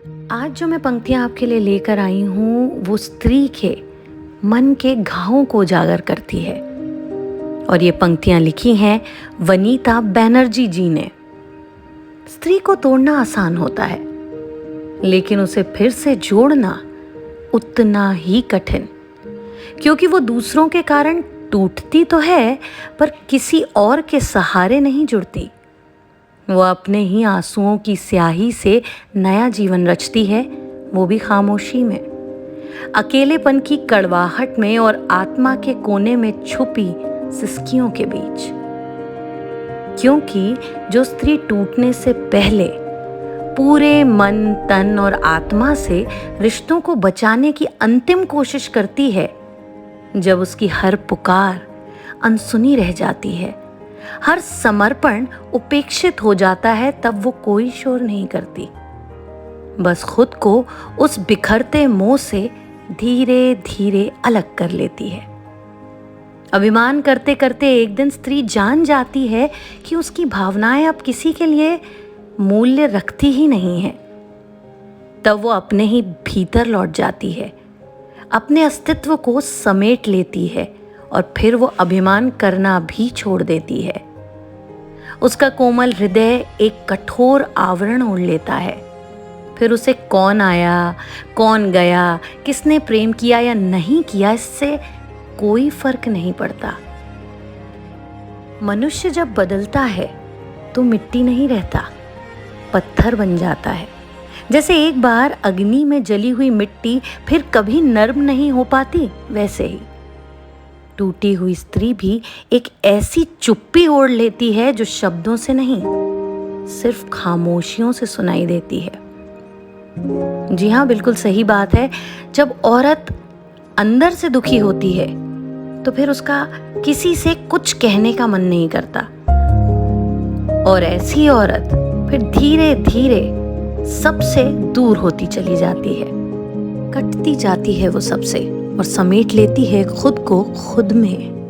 आज जो मैं पंक्तियाँ आपके लिए लेकर आई हूँ वो स्त्री के मन के घावों को उजागर करती है। और ये पंक्तियाँ लिखी हैं वनीता बैनर्जी जी ने। स्त्री को तोड़ना आसान होता है, लेकिन उसे फिर से जोड़ना उतना ही कठिन, क्योंकि वो दूसरों के कारण टूटती तो है पर किसी और के सहारे नहीं जुड़ती। वो अपने ही आंसुओं की स्याही से नया जीवन रचती है, वो भी खामोशी में, अकेलेपन की कड़वाहट में और आत्मा के कोने में छुपी सिसकियों के बीच। क्योंकि जो स्त्री टूटने से पहले पूरे मन, तन और आत्मा से रिश्तों को बचाने की अंतिम कोशिश करती है, जब उसकी हर पुकार अनसुनी रह जाती है, हर समर्पण उपेक्षित हो जाता है, तब वो कोई शोर नहीं करती, बस खुद को उस बिखरते मोह से धीरे धीरे अलग कर लेती है। अभिमान करते करते एक दिन स्त्री जान जाती है कि उसकी भावनाएं अब किसी के लिए मूल्य रखती ही नहीं है। तब वो अपने ही भीतर लौट जाती है, अपने अस्तित्व को समेट लेती है और फिर वो अभिमान करना भी छोड़ देती है। उसका कोमल हृदय एक कठोर आवरण ओढ़ लेता है। फिर उसे कौन आया, कौन गया, किसने प्रेम किया या नहीं किया, इससे कोई फर्क नहीं पड़ता। मनुष्य जब बदलता है तो मिट्टी नहीं रहता, पत्थर बन जाता है। जैसे एक बार अग्नि में जली हुई मिट्टी फिर कभी नर्म नहीं हो पाती, वैसे ही टूटी हुई स्त्री भी एक ऐसी चुप्पी ओढ़ लेती है जो शब्दों से नहीं, सिर्फ खामोशियों से सुनाई देती है। जी हाँ, बिल्कुल सही बात है। जब औरत अंदर से दुखी होती है तो फिर उसका किसी से कुछ कहने का मन नहीं करता, और ऐसी औरत फिर धीरे धीरे सबसे दूर होती चली जाती है, कटती जाती है वो सबसे और समेट लेती है खुद को खुद में।